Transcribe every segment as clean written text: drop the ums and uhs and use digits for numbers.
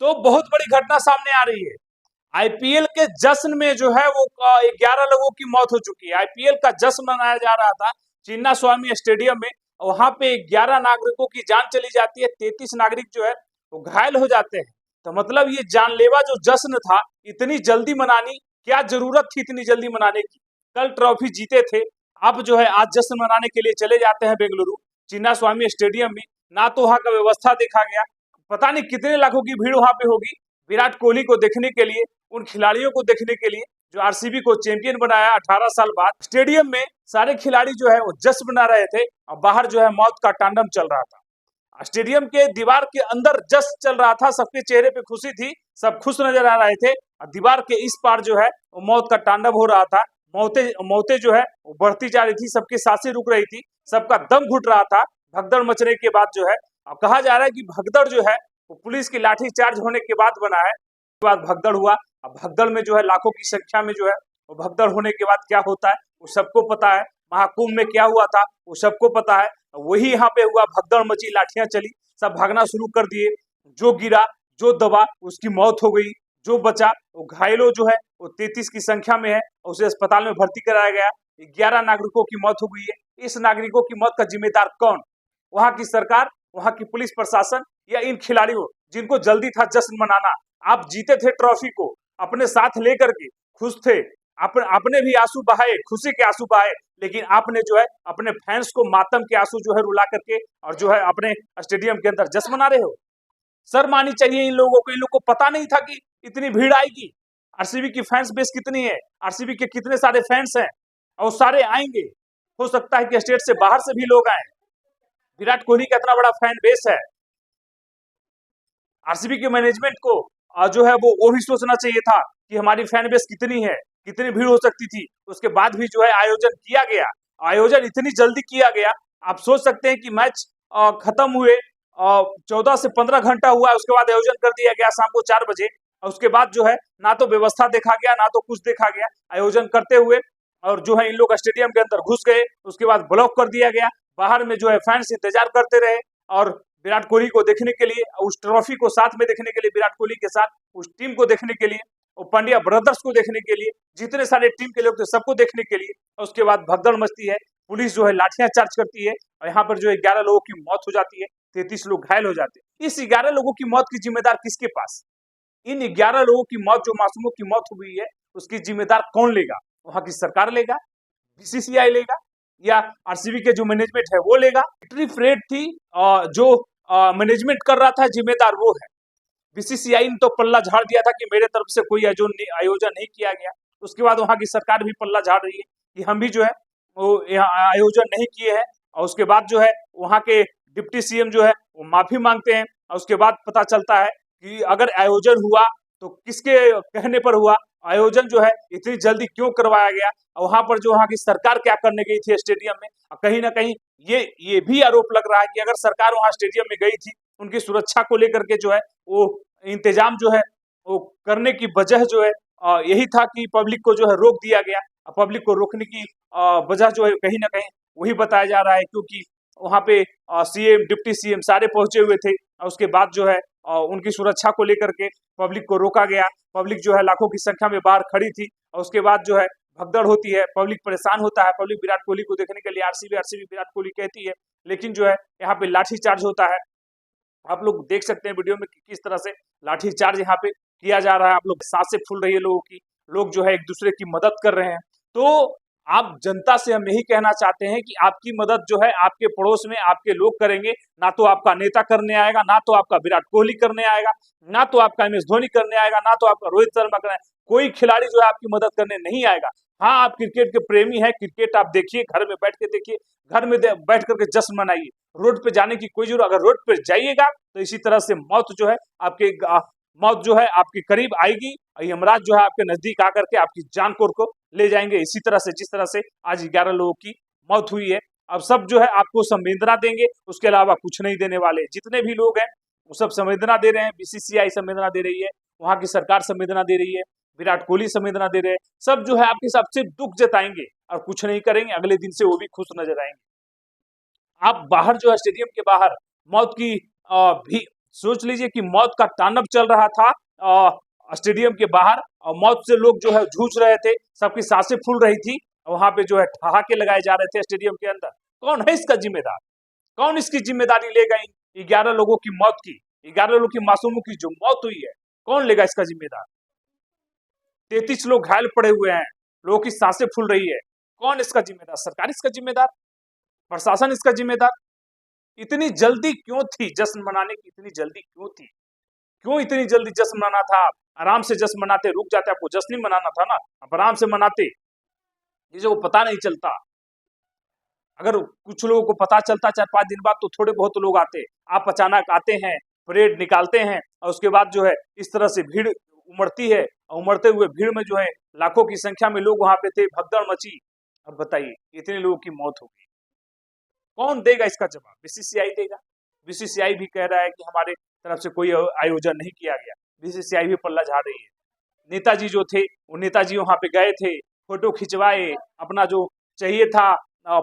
तो बहुत बड़ी घटना सामने आ रही है। आईपीएल के जश्न में जो है वो 11 लोगों की मौत हो चुकी है। आईपीएल का जश्न मनाया जा रहा था चिन्ना स्वामी स्टेडियम में, वहां पे 11 नागरिकों की जान चली जाती है, 33 नागरिक जो है वो घायल हो जाते हैं। तो मतलब ये जानलेवा जो जश्न था, इतनी जल्दी मनानी क्या जरूरत थी, इतनी जल्दी मनाने की? कल ट्रॉफी जीते थे, अब जो है आज जश्न मनाने के लिए चले जाते हैं बेंगलुरु चिन्ना स्वामी स्टेडियम में। ना तो वहां का व्यवस्था देखा गया, पता नहीं कितने लाखों की भीड़ वहां पे होगी विराट कोहली को देखने के लिए, उन खिलाड़ियों को देखने के लिए जो आरसीबी को चैंपियन बनाया 18 साल बाद। स्टेडियम में सारे खिलाड़ी जो है वो जश्न मना रहे थे और बाहर जो है मौत का तांडव चल रहा था। स्टेडियम के दीवार के अंदर जश्न चल रहा था, सबके चेहरे पे खुशी थी, सब खुश नजर आ रहे थे। और दीवार के इस पार जो है वो मौत का तांडव हो रहा था। मौतें जो है वो बढ़ती जा रही थी, सबकी सांसें रुक रही थी, सबका दम घुट रहा था। भगदड़ मचने के बाद जो है अब कहा जा रहा है कि भगदड़ जो है वो पुलिस की लाठी चार्ज होने के बाद बना है। बाद भगदड़ हुआ। अब भगदड़ में जो है लाखों की संख्या में जो है वो भगदड़ होने के बाद क्या होता है वो सबको पता है। महाकुंभ में क्या हुआ था वो सबको पता है। वही यहाँ पे हुआ, भगदड़ मची, लाठियां चली, सब भागना शुरू कर दिए। जो गिरा, जो दबा, उसकी मौत हो गई। जो बचा वो घायलों जो है वो 33 की संख्या में है, उसे अस्पताल में भर्ती कराया गया। 11 नागरिकों की मौत हो गई है। इस नागरिकों की मौत का जिम्मेदार कौन? वहां की सरकार, वहां की पुलिस प्रशासन, या इन खिलाड़ियों जिनको जल्दी था जश्न मनाना? आप जीते थे ट्रॉफी को अपने साथ लेकर के, खुश थे, आपने भी आंसू बहाए, खुशी के आंसू बहाए, लेकिन आपने जो है अपने फैंस को मातम के आंसू जो है रुला करके और जो है अपने स्टेडियम के अंदर जश्न मना रहे हो। शर्म आनी चाहिए इन लोगों को। इन लोगों को पता नहीं था कि इतनी भीड़ आएगी। आरसीबी की फैंस बेस कितनी है, आरसीबी के कितने सारे फैंस हैं और सारे आएंगे। हो सकता है कि स्टेट से बाहर से भी लोग आए। विराट कोहली का इतना बड़ा फैन बेस है। आरसीबी के मैनेजमेंट को जो है वो भी सोचना चाहिए था कि हमारी फैन बेस कितनी है, कितनी भीड़ हो सकती थी। उसके बाद भी जो है आयोजन किया गया। आयोजन इतनी जल्दी किया गया, आप सोच सकते हैं कि मैच खत्म हुए 14 से 15 घंटा हुआ, उसके बाद आयोजन कर दिया गया शाम को 4 बजे। और उसके बाद जो है ना तो व्यवस्था देखा गया, ना तो कुछ देखा गया। आयोजन करते हुए और जो है इन लोग स्टेडियम के अंदर घुस गए, उसके बाद ब्लॉक कर दिया गया। बाहर में जो है फैंस इंतजार करते रहे और विराट कोहली को देखने के लिए, उस ट्रॉफी को साथ में देखने के लिए, विराट कोहली के साथ उस टीम को देखने के लिए, और पांड्या ब्रदर्स को देखने के लिए, जितने सारे टीम के लोग थे सबको देखने के लिए। और उसके बाद भगदड़ मचती है, पुलिस जो है लाठियां चार्ज करती है और यहाँ पर जो है 11 लोगों की मौत हो जाती है, 33 लोग घायल हो जाते हैं। इस 11 लोगों की मौत की जिम्मेदार किसके पास? इन 11 लोगों की मौत, जो मासूमों की मौत हुई है, उसकी जिम्मेदार कौन लेगा? वहां की सरकार लेगा, बीसीसीआई लेगा, या आरसीबी के जो मैनेजमेंट है वो लेगा? विक्ट्री परेड थी, जो मैनेजमेंट कर रहा था, जिम्मेदार वो है। बीसीसीआई ने तो पल्ला झाड़ दिया था कि मेरे तरफ से कोई आयोजन नहीं किया गया। उसके बाद वहां की सरकार भी पल्ला झाड़ रही है कि हम भी जो है वो आयोजन नहीं किए हैं। और उसके बाद जो है वहां के डिप्टी सीएम जो है वो माफी मांगते हैं। और उसके बाद पता चलता है कि अगर आयोजन हुआ तो किसके कहने पर हुआ, आयोजन जो है इतनी जल्दी क्यों करवाया गया, वहां पर जो वहां की सरकार क्या करने गई थी स्टेडियम में। कहीं ना कहीं ये भी आरोप लग रहा है कि अगर सरकार वहां स्टेडियम में गई थी, उनकी सुरक्षा को लेकर के जो है वो इंतजाम जो है वो करने की वजह जो है यही था कि पब्लिक को जो है रोक दिया गया। पब्लिक को रोकने की वजह जो है कहीं ना कहीं वही बताया जा रहा है, क्योंकि वहां पे सीएम, डिप्टी सीएम सारे पहुंचे हुए थे। और उसके बाद जो है उनकी सुरक्षा को लेकर के पब्लिक को रोका गया। पब्लिक जो है लाखों की संख्या में बाहर खड़ी थी। और उसके बाद जो है भगदड़ होती है, पब्लिक परेशान होता है, पब्लिक विराट कोहली को देखने के लिए आरसीबी आरसीबी विराट कोहली कहती है, लेकिन जो है यहाँ पे लाठी चार्ज होता है। आप लोग देख सकते हैं वीडियो में कि किस तरह से लाठी चार्ज यहाँ पे किया जा रहा है। आप लोग सांसें फूल रही है लोगों की, लोग जो है एक दूसरे की मदद कर रहे हैं। तो आप जनता से हम यही कहना चाहते हैं कि आपकी मदद जो है आपके पड़ोस में आपके लोग करेंगे। ना तो आपका नेता करने आएगा, ना तो आपका विराट कोहली करने आएगा, ना तो आपका एमएस धोनी करने आएगा, ना तो आपका रोहित शर्मा करने आएगा। कोई खिलाड़ी जो है आपकी मदद करने नहीं आएगा। हाँ, आप क्रिकेट के प्रेमी हैं, क्रिकेट आप देखिए, घर में बैठ के देखिए, घर में बैठ करके जश्न मनाइए। रोड पे जाने की कोई जरूरत, अगर रोड पे जाइएगा तो इसी तरह से मौत जो है आपके करीब आएगी। यमराज जो है आपके नजदीक आकर के आपकी जान को ले जाएंगे। इसी तरह से जिस तरह से आज 11 लोगों की मौत हुई है, अब सब जो है आपको संवेदना देंगे, उसके अलावा कुछ नहीं देने वाले। जितने भी लोग हैं वो सब संवेदना दे रहे हैं। बीसीसीआई संवेदना दे रही है, वहां की सरकार संवेदना दे रही है, विराट कोहली संवेदना दे रहे हैं। सब जो है आपके सबसे दुख जताएंगे और कुछ नहीं करेंगे। अगले दिन से वो भी खुश नजर आएंगे। आप बाहर जो है स्टेडियम के बाहर मौत की भी सोच लीजिए कि मौत का तांडव चल रहा था स्टेडियम के बाहर, और मौत से लोग जो है जूझ रहे थे, सबकी सांसें फूल रही थी, वहां पे जो है ठहाके लगाए जा रहे थे स्टेडियम के अंदर। कौन है इसका जिम्मेदार? कौन इसकी जिम्मेदारी लेगा इन 11 लोगों की मौत की, 11 लोगों की मासूमों की जो मौत हुई है? कौन लेगा इसका जिम्मेदार? 33 लोग घायल पड़े हुए हैं, लोगों की सांसें फूल रही है। कौन इसका जिम्मेदार? सरकार इसका जिम्मेदार? प्रशासन इसका जिम्मेदार? इतनी जल्दी क्यों थी जश्न मनाने की? इतनी जल्दी क्यों थी? क्यों इतनी जल्दी जश्न मनाना था? आराम से जश्न मनाते, रुक जाते, आपको जश्न नहीं मनाना था ना, आप आराम से मनाते, जिसे वो पता नहीं चलता। अगर कुछ लोगों को पता चलता 4-5 दिन बाद तो थोड़े बहुत लोग आते। आप अचानक आते हैं, परेड निकालते हैं, और उसके बाद जो है इस तरह से भीड़ उमड़ती है, और उमड़ते हुए भीड़ में जो है लाखों की संख्या में लोग वहां पे थे, भगदड़ मची। अब बताइए, इतने लोगों की मौत हो गई, कौन देगा इसका जवाब? बीसीसीआई देगा। बीसीसीआई भी कह रहा है कि हमारे तरफ से कोई आयोजन नहीं किया गया। बीसीसीआई भी पल्ला झाड़ रही है। नेताजी जो थे, वो नेताजी वहां पे गए थे, फोटो खिंचवाए, अपना जो चाहिए था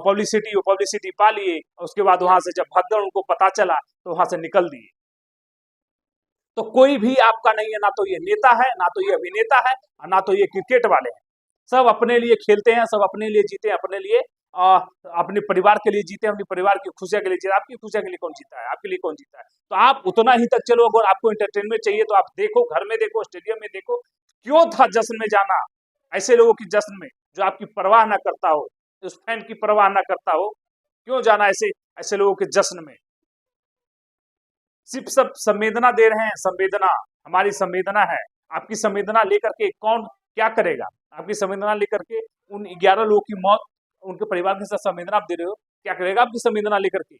पब्लिसिटी, वो पब्लिसिटी पा लिए, और उसके बाद वहां से जब भगदड़ उनको पता चला तो वहां से निकल दिए। तो कोई भी आपका नहीं है, ना तो ये नेता है, ना तो ये अभिनेता है, और ना तो ये क्रिकेट वाले हैं। सब अपने लिए खेलते हैं, सब अपने लिए जीते हैं, अपने लिए अपने परिवार के लिए जीते हैं, अपने परिवार की खुशियां के लिए जीते। आपकी खुशियां के लिए कौन जीता है? आपके लिए कौन जीता है? तो आप उतना ही तक चलो। अगर आपको एंटरटेनमेंट चाहिए तो आप देखो, घर में देखो, स्टेडियम में देखो। क्यों था जश्न में जाना? ऐसे लोगों की जश्न में जो आपकी परवाह ना करता हो, उस फैन की परवाह ना करता हो, क्यों जाना ऐसे ऐसे लोगों के जश्न में? सिर्फ सब संवेदना दे रहे हैं, संवेदना, हमारी संवेदना है। आपकी संवेदना लेकर के कौन क्या करेगा? आपकी संवेदना लेकर के उन 11 लोगों की मौत, उनके परिवार के साथ संवेदना आप दे रहे हो, क्या करेगा आपकी संवेदना लेकर के?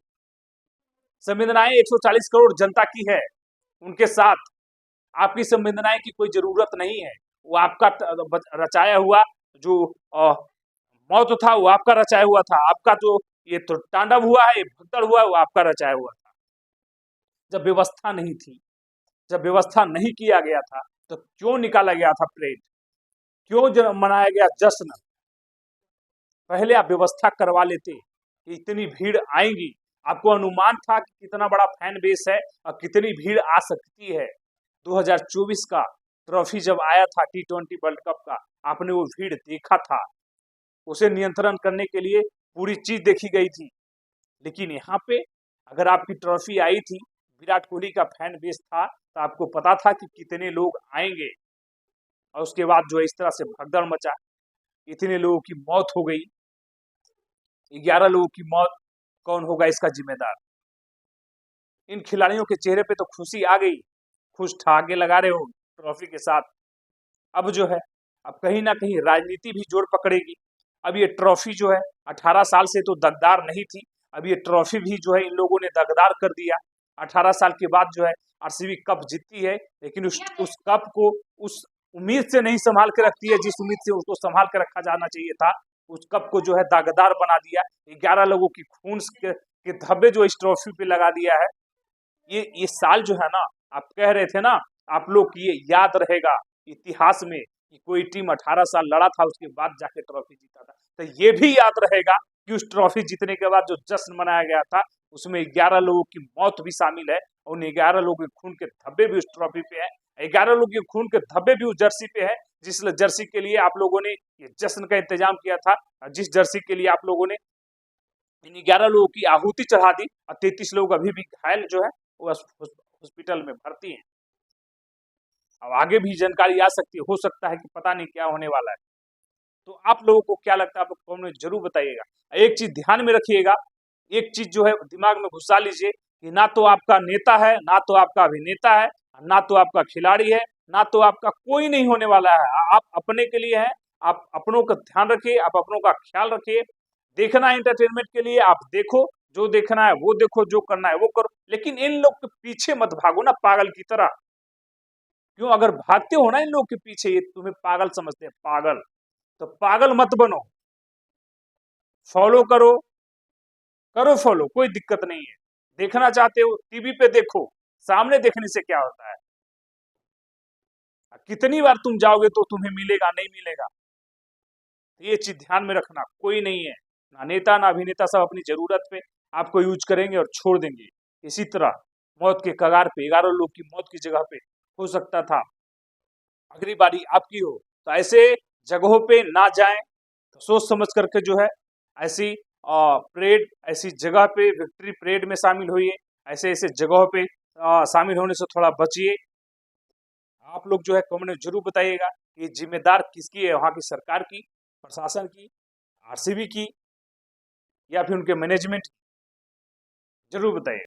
संवेदनाएं 140 करोड़ जनता की है, उनके साथ आपकी संवेदनाएं की कोई जरूरत नहीं है। वो आपका रचाया हुआ जो मौत था, वो आपका रचाया हुआ था। आपका जो ये तो तांडव हुआ है, भगदड़ हुआ है, वो आपका रचाया हुआ था। जब व्यवस्था नहीं थी, जब व्यवस्था नहीं किया गया था, तो क्यों निकाला गया था परेड? क्यों मनाया गया जश्न? पहले आप व्यवस्था करवा लेते कि इतनी भीड़ आएगी। आपको अनुमान था कि कितना बड़ा फैन बेस है और कितनी भीड़ आ सकती है। 2024 का ट्रॉफी जब आया था T20 वर्ल्ड कप का, आपने वो भीड़ देखा था। उसे नियंत्रण करने के लिए पूरी चीज देखी गई थी। लेकिन यहाँ पे अगर आपकी ट्रॉफी आई थी, विराट कोहली का फैन बेस था, तो आपको पता था कि कितने लोग आएंगे, और उसके बाद जो है इस तरह से भगदड़ मचा, इतने लोगों की मौत हो गई। 11 लोगों की मौत, कौन होगा इसका जिम्मेदार? इन खिलाड़ियों के चेहरे पे तो खुशी आ गई, खुश ठहाके लगा रहे हो ट्रॉफी के साथ। अब जो है, अब कहीं ना कहीं राजनीति भी जोर पकड़ेगी। अब ये ट्रॉफी जो है 18 साल से तो दगदार नहीं थी, अब ये ट्रॉफी भी जो है इन लोगों ने दगदार कर दिया। 18 साल के बाद जो है आरसीबी कप जीतती है, लेकिन उस कप को उस उम्मीद से नहीं संभाल के रखती है जिस उम्मीद से उसको संभाल के रखा जाना चाहिए था। उस कप को जो है दागदार बना दिया। 11 लोगों की खून के धब्बे जो इस ट्रॉफी पे लगा दिया है। ये साल जो है ना, आप कह रहे थे ना, आप लोग की ये याद रहेगा इतिहास में कि कोई टीम 18 साल लड़ा था, उसके बाद जाके ट्रॉफी जीता था। तो ये भी याद रहेगा कि उस ट्रॉफी जीतने के बाद जो जश्न मनाया गया था, उसमें 11 लोगों की मौत भी शामिल है, और उन 11 लोगों के खून के धब्बे भी उस ट्रॉफी पे है। 11 लोगों के खून के धब्बे भी उस जर्सी पे है, जिस जर्सी के लिए आप लोगों ने ये जश्न का इंतजाम किया था, जिस जर्सी के लिए आप लोगों ने इन 11 लोगों की आहुति चढ़ा दी, और 33 लोग अभी भी घायल जो है वो हॉस्पिटल में भर्ती हैं। अब आगे भी जानकारी आ सकती है, हो सकता है कि पता नहीं क्या होने वाला है। तो आप लोगों को क्या लगता है? आप कमेंट में जरूर बताइएगा। एक चीज ध्यान में रखिएगा, एक चीज जो है दिमाग में घुसा लीजिए कि ना तो आपका नेता है, ना तो आपका अभिनेता है, ना तो आपका खिलाड़ी है, ना तो आपका कोई नहीं होने वाला है। आप अपने के लिए हैं, आप अपनों का ध्यान रखिए, आप अपनों का ख्याल रखिए। देखना है एंटरटेनमेंट के लिए आप देखो, जो देखना है वो देखो, जो करना है वो करो, लेकिन इन लोग के पीछे मत भागो ना पागल की तरह। क्यों? अगर भागते हो ना इन लोग के पीछे, ये तुम्हें पागल समझते हैं, पागल, तो पागल मत बनो। फॉलो करो, करो फॉलो, कोई दिक्कत नहीं है। देखना चाहते हो टीवी पे देखो, सामने देखने से क्या होता है? कितनी बार तुम जाओगे तो तुम्हें मिलेगा, नहीं मिलेगा। ये चीज ध्यान में रखना, कोई नहीं है, ना नेता ना अभिनेता, सब अपनी जरूरत पे आपको यूज करेंगे और छोड़ देंगे। इसी तरह मौत के कगार पे, 11 लोग की मौत की जगह पे हो सकता था। अगली बारी आपकी हो तो ऐसे जगहों पे ना जाएं, तो सोच समझ करके जो है ऐसी परेड, ऐसी जगह पे विक्ट्री परेड में शामिल होइए, ऐसे ऐसे जगहों पे शामिल होने से थोड़ा बचिए। आप लोग जो है कमेंट में जरूर बताइएगा कि जिम्मेदार किसकी है, वहाँ की सरकार की, प्रशासन की, आरसीबी की, या फिर उनके मैनेजमेंट की। जरूर बताइए।